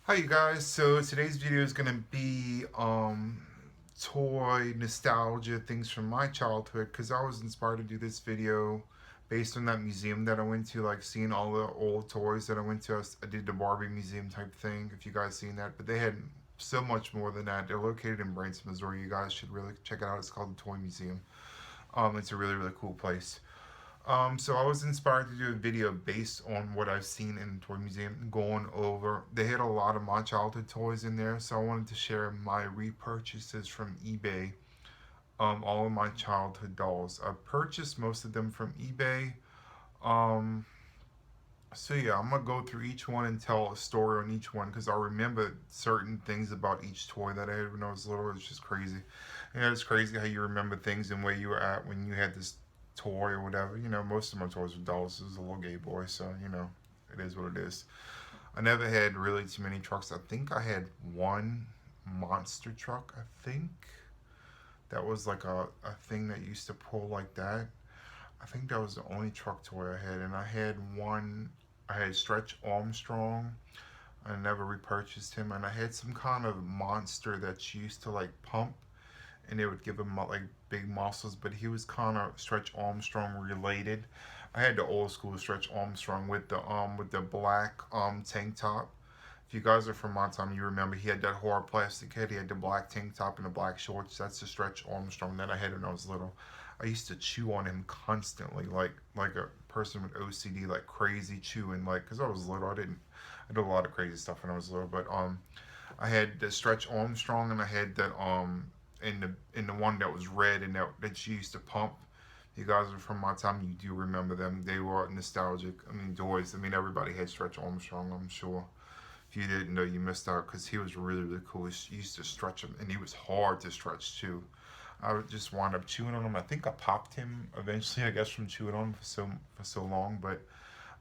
Hi you guys, so today's video is gonna be toy nostalgia things from my childhood because I was inspired to do this video based on that museum that I went to, like seeing all the old toys that I went to. I did the Barbie museum type thing, if you guys seen that, but they had so much more than that. They're located in Branson, Missouri. You guys should really check it out. It's called the Toy Museum. It's a really cool place. So I was inspired to do a video based on what I've seen in the toy museum, going over. They had a lot of my childhood toys in there, so I wanted to share my repurchases from eBay. All of my childhood dolls. I purchased most of them from eBay. Um, so yeah, I'm gonna go through each one and tell a story on each one because I remember certain things about each toy that I had when I was little. It's just crazy. It's crazy how you remember things and where you were at when you had this toy or whatever. Most of my toys were dolls. I was a little gay boy, so it is what it is. I never had really too many trucks. I think I had one monster truck. I think that was like a thing that used to pull like that. I think that was the only truck toy I had, and I had one. I had Stretch Armstrong. I never repurchased him, and I had some kind of monster that used to like pump, and it would give him like big muscles. But he was kind of Stretch Armstrong related. I had the old school Stretch Armstrong with the black tank top. If you guys are from my time, you remember he had that hard plastic head. He had the black tank top and the black shorts. That's the Stretch Armstrong that I had when I was little. I used to chew on him constantly, like a person with OCD, like crazy chewing. Like, cause I was little, I did a lot of crazy stuff when I was little. But I had the Stretch Armstrong, and I had that in the one that was red and that she used to pump. You guys are from my time, you do remember them. They were nostalgic. I mean, toys. I mean, everybody had Stretch Armstrong, I'm sure. If you didn't know, you missed out because he was really cool. He used to stretch him, and he was hard to stretch too. I would just wind up chewing on him. I think I popped him eventually, I guess, from chewing on him for so long. But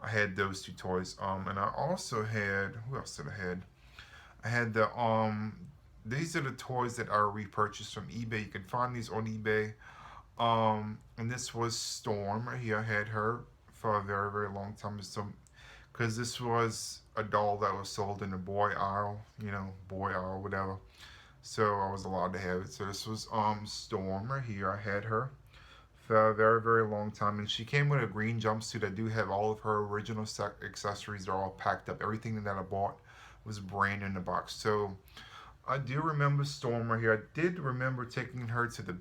I had those two toys. And I also had, who else did I had? I had these are the toys that I repurchased from eBay. You can find these on eBay. And this was Storm right here. I had her for a very long time. So because this was a doll that was sold in the boy aisle, boy aisle, whatever. So I was allowed to have it. So this was Storm right here. I had her for a very long time, and she came with a green jumpsuit. I do have all of her original accessories. They're all packed up. Everything that I bought was brand in the box. So I do remember Storm right here. I did remember taking her to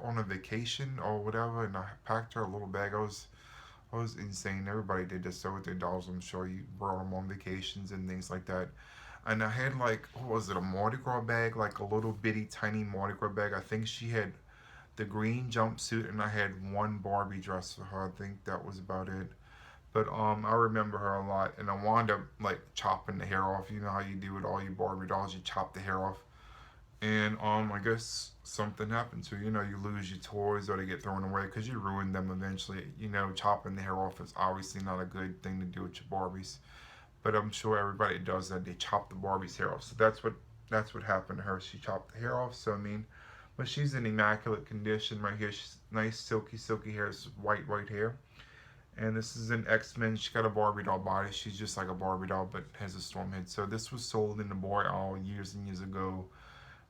on a vacation or whatever, and I packed her a little bag. I was insane. Everybody did this so with their dolls. I'm sure you brought them on vacations and things like that. And I had like, what was it, a Mardi Gras bag, like a little bitty tiny Mardi Gras bag. I think she had the green jumpsuit, and I had one Barbie dress for her. I think that was about it. But I remember her a lot, and I wound up like chopping the hair off. You know how you do with all your Barbie dolls, you chop the hair off. And I guess something happened to you lose your toys or they get thrown away because you ruin them eventually. Chopping the hair off is obviously not a good thing to do with your Barbies, but I'm sure everybody does that. They chop the Barbie's hair off, so that's what happened to her. She chopped the hair off. So I mean, but she's in immaculate condition right here. She's nice silky hair, white hair. And this is an X-Men. She got a Barbie doll body. She's just like a Barbie doll, but has a storm head. So this was sold in the boy aisle years and years ago.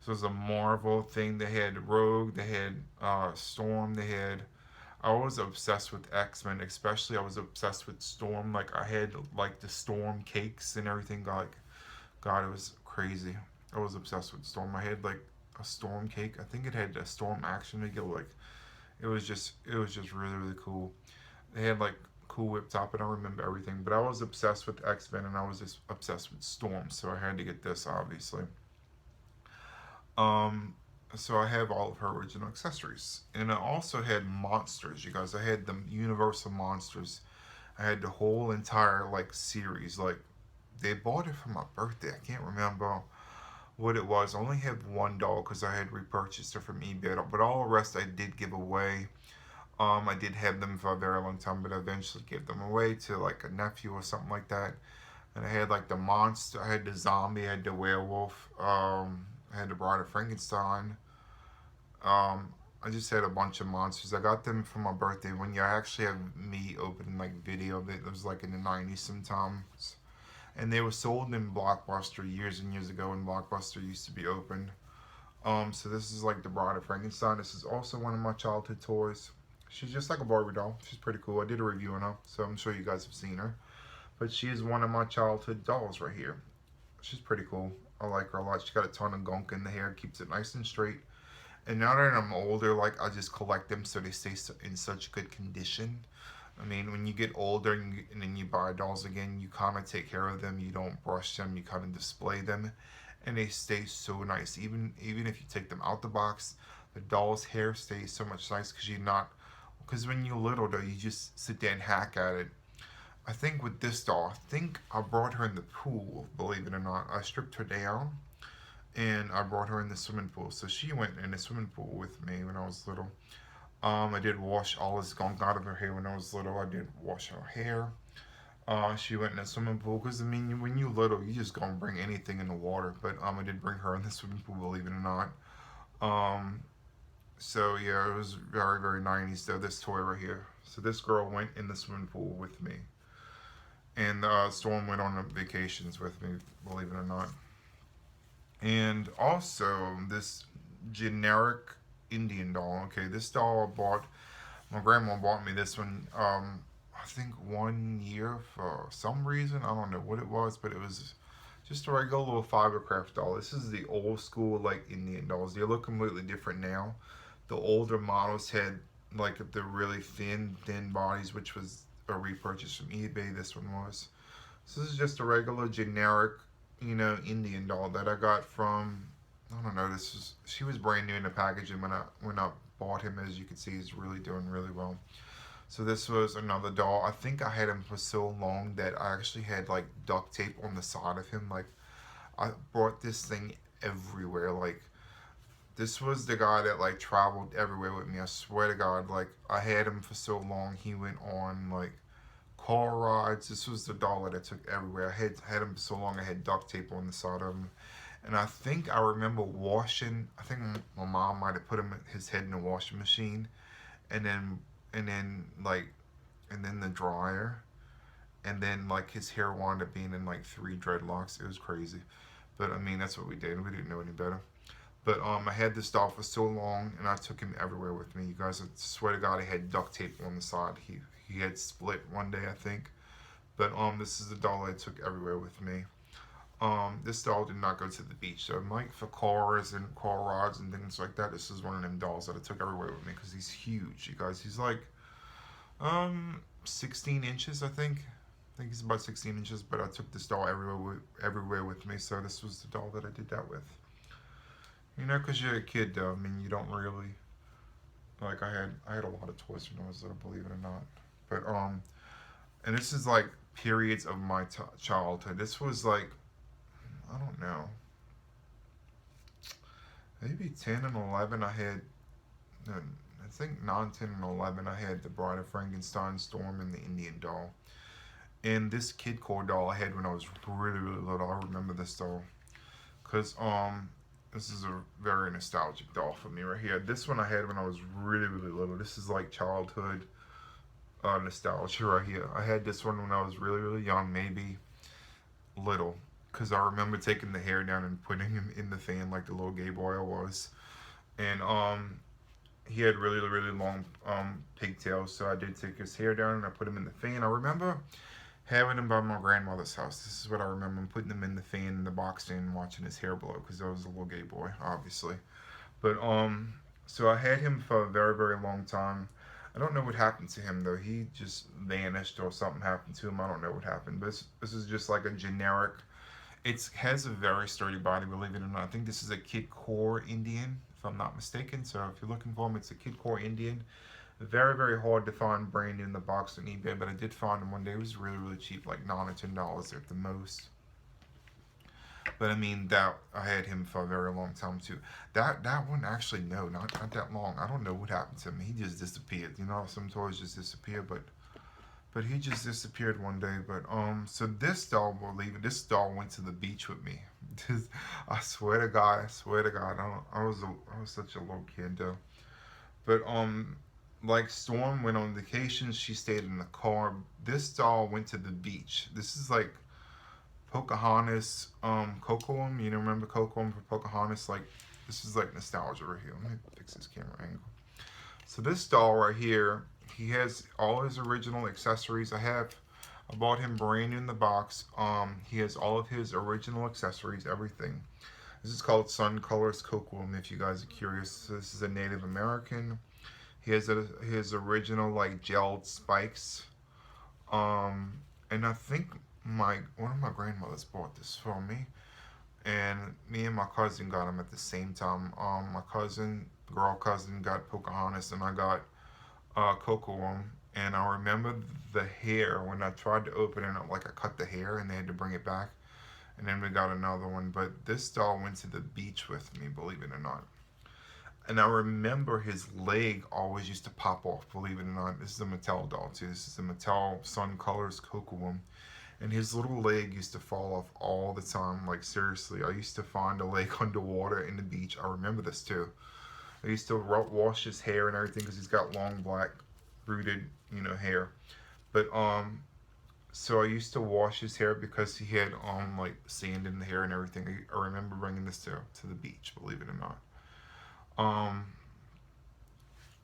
This was a Marvel thing. They had Rogue, they had Storm, they had. I was obsessed with X-Men, especially I was obsessed with Storm. Like I had like the Storm cakes and everything. Like God, it was crazy. I was obsessed with Storm. I had like a Storm cake. I think it had a Storm action figure. Like it was just really cool. They had like cool whip top, and I remember everything. But I was obsessed with X-Men, and I was just obsessed with Storm, so I had to get this obviously. Um, so I have all of her original accessories, and I also had monsters. You guys, I had the Universal monsters. I had the whole entire like series. Like they bought it for my birthday. I can't remember what it was. I only have one doll because I had repurchased it from eBay, but all the rest I did give away. I did have them for a very long time, but I eventually gave them away to like a nephew or something like that. And I had like the monster, I had the zombie, I had the werewolf, I had the Bride of Frankenstein. I just had a bunch of monsters. I got them for my birthday. When you actually have me opening like video of it, it was like in the '90s sometimes. and they were sold in Blockbuster years and years ago when Blockbuster used to be open. So this is like the Bride of Frankenstein. This is also one of my childhood toys. She's just like a Barbie doll. She's pretty cool. I did a review on her, so I'm sure you guys have seen her. But she is one of my childhood dolls right here. She's pretty cool. I like her a lot. She's got a ton of gunk in the hair, keeps it nice and straight. And now that I'm older, like I just collect them so they stay in such good condition. I mean, when you get older and then you buy dolls again, you kind of take care of them. You don't brush them. You kind of display them, and they stay so nice. Even if you take them out the box, the doll's hair stays so much nice because you're not. Because when you're little, though, you just sit there and hack at it. I think with this doll, I think I brought her in the pool. Believe it or not, I stripped her down and I brought her in the swimming pool. So she went in the swimming pool with me when I was little. I did wash all this gunk out of her hair when I was little. I did wash her hair. She went in the swimming pool because I mean, when you little, you just gonna bring anything in the water. But I did bring her in the swimming pool, believe it or not. Um, so yeah, it was very very 90s though. This toy right here. So this girl went in the swimming pool with me, and Storm went on vacations with me, believe it or not. And also this generic Indian doll. Okay, this doll I bought. My grandma bought me this one. I think 1 year for some reason. I don't know what it was, but it was just a regular little fibercraft doll. This is the old school like Indian dolls. They look completely different now. The older models had like the really thin bodies, which was a repurchase from eBay. This one was. So this is just a regular generic, Indian doll that I got from. I don't know. She was brand new in the packaging when I bought him. As you can see, he's really doing really well. So this was another doll. I think I had him for so long that I actually had like duct tape on the side of him. Like I brought this thing everywhere. Like this was the guy that like traveled everywhere with me. I swear to God, like I had him for so long. He went on like car rides. This was the doll that I took everywhere. I had him for so long. I had duct tape on the side of him. And I think I remember washing. I think my mom might have put his head in the washing machine, and then like, and then the dryer, and then like his hair wound up being in like 3 dreadlocks. It was crazy, but I mean that's what we did. We didn't know any better. But I had this doll for so long, and I took him everywhere with me. You guys, I swear to God, I had duct tape on the side. He had split one day, I think. But this is the doll I took everywhere with me. This doll did not go to the beach. So like for cars and car rides and things like that, this is one of them dolls that I took everywhere with me because he's huge, you guys. He's like 16 inches, I think. I think he's about 16 inches, but I took this doll everywhere with me. So this was the doll that I did that with. Because you're a kid, though. I mean, you don't really like. I had a lot of toys when I was little, believe it or not. But and this is like periods of my childhood. This was like, I don't know, maybe 10 and 11. I think 9, 10, and 11. I had the Bride of Frankenstein, Storm, and the Indian doll. And this Kid Core doll I had when I was really really little. I remember this doll because this is a very nostalgic doll for me right here. This one I had when I was really really little. This is like childhood nostalgia right here. I had this one when I was really really young, maybe little, because I remember taking the hair down and putting him in the fan like the little gay boy I was. And he had really really long pigtails, so I did take his hair down and I put him in the fan. I remember having him by my grandmother's house. This is what I remember. I'm putting him in the fan in the box fan and watching his hair blow because I was a little gay boy, obviously. But so I had him for a very very long time. I don't know what happened to him though. He just vanished or something happened to him. I don't know what happened. But this is just like a generic. It has a very sturdy body, believe it or not. I think this is a Kid Core Indian, if I'm not mistaken. So if you're looking for him, it's a Kid Core Indian. Very, very hard to find brand new in the box on eBay, but I did find him one day. It was really, really cheap, like $9 or $10 at the most. But I mean, that I had him for a very long time too. That one actually, no, not that long. I don't know what happened to him. He just disappeared. Some toys just disappear, but he just disappeared one day. But so this doll, believe it, this doll went to the beach with me. I swear to God, I was such a little kid though. But like Storm went on vacation, she stayed in the car. This doll went to the beach. This is like Pocahontas, Coco. You know, remember Coco for Pocahontas? Like, this is like nostalgia right here. Let me fix this camera angle. So this doll right here, he has all his original accessories. I bought him brand new in the box. He has all of his original accessories, everything. This is called Sun Colors Coco. If you guys are curious, so this is a Native American. He has his original like gelled spikes. And I think one of my grandmothers bought this for me, and me and my cousin got them at the same time. My girl cousin, got Pocahontas, and I got Coco. And I remember the hair when I tried to open it, like I cut the hair, and they had to bring it back. And then we got another one, but this doll went to the beach with me, believe it or not. And I remember his leg always used to pop off, believe it or not. This is a Mattel doll too. This is a Mattel Sun Colors Coco. And his little leg used to fall off all the time. Like seriously, I used to find a leg underwater in the beach. I remember this too. I used to wash his hair and everything because he's got long black rooted, hair. But so I used to wash his hair because he had like sand in the hair and everything. I remember bringing this to the beach, believe it or not.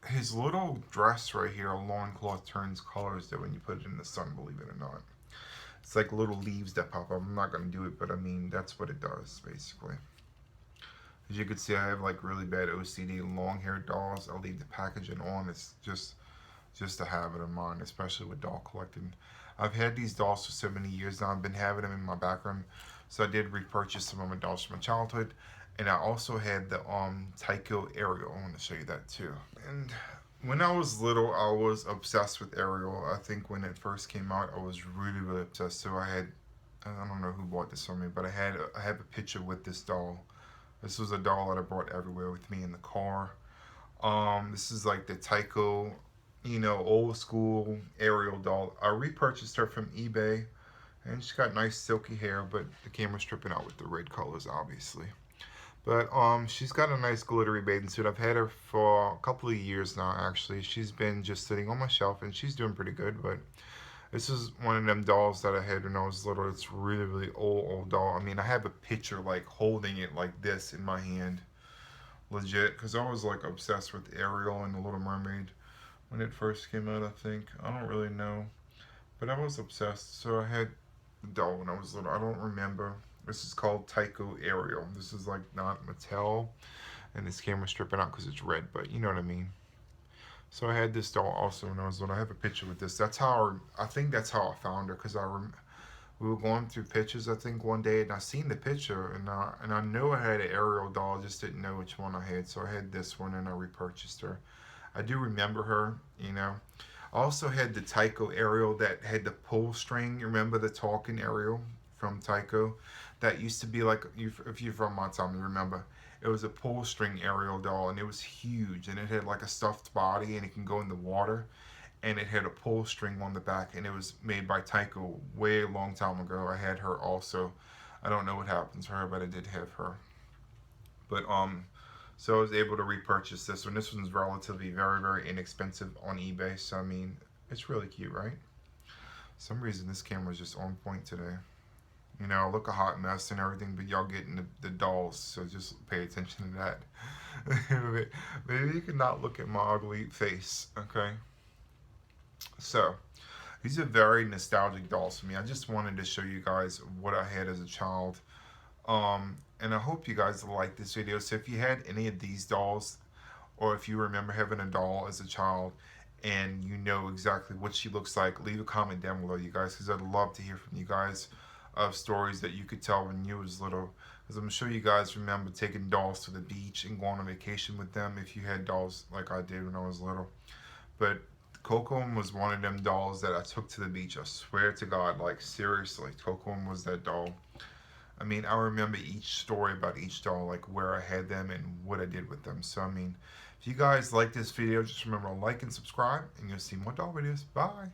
His little dress right here, a loincloth, turns colors that when you put it in the sun, believe it or not. It's like little leaves that pop up. I'm not going to do it, but I mean, that's what it does, basically. As you can see, I have like really bad OCD, long-haired dolls. I'll leave the packaging on. It's just a habit of mine, especially with doll collecting. I've had these dolls for so many years now. I've been having them in my back room. So I did repurchase some of my dolls from my childhood. And I also had the Tycho Ariel. I want to show you that too. And when I was little, I was obsessed with Ariel. I think when it first came out, I was really, really obsessed. So I don't know who bought this for me, but I have a picture with this doll. This was a doll that I brought everywhere with me in the car. This is like the Tycho, old school Ariel doll. I repurchased her from eBay, and she's got nice silky hair, but the camera's tripping out with the red colors, obviously. But she's got a nice glittery bathing suit. I've had her for a couple of years now, actually. She's been just sitting on my shelf, and she's doing pretty good. But this is one of them dolls that I had when I was little. It's really, really old doll. I mean, I have a picture, like, holding it like this in my hand. Legit. Because I was, like, obsessed with Ariel and the Little Mermaid when it first came out, I think. I don't really know. But I was obsessed. So I had the doll when I was little. I don't remember. This is called Tycho Ariel. This is like not Mattel, and this camera's stripping out because it's red, but you know what I mean. So I had this doll also when I was little. I have a picture with this. I think that's how I found her, because we were going through pictures, I think, one day, and I seen the picture, and I knew I had an Ariel doll, I just didn't know which one I had. So I had this one, and I repurchased her. I do remember her, I also had the Tycho Ariel that had the pull string. You remember the talking Ariel from Tycho? That used to be like, if you're from my time, you remember, it was a pull string Ariel doll, and it was huge, and it had like a stuffed body, and it can go in the water, and it had a pull string on the back, and it was made by Tycho way a long time ago. I had her also. I don't know what happened to her, but I did have her. But so I was able to repurchase this one. This one's relatively very, very inexpensive on eBay, so I mean, it's really cute, right? For some reason this camera is just on point today. I look a hot mess and everything, but y'all getting the dolls, so just pay attention to that. Maybe you can not look at my ugly face, okay? So, these are very nostalgic dolls for me. I just wanted to show you guys what I had as a child. And I hope you guys like this video. So if you had any of these dolls, or if you remember having a doll as a child, and you know exactly what she looks like, leave a comment down below, you guys, because I'd love to hear from you guys of stories that you could tell when you was little, because I'm sure you guys remember taking dolls to the beach and going on vacation with them if you had dolls like I did when I was little. But Coco was one of them dolls that I took to the beach. I swear to God, like seriously, Coco was that doll. I mean, I remember each story about each doll, like where I had them and what I did with them. So I mean, if you guys like this video, just remember to like and subscribe, and you'll see more doll videos. Bye.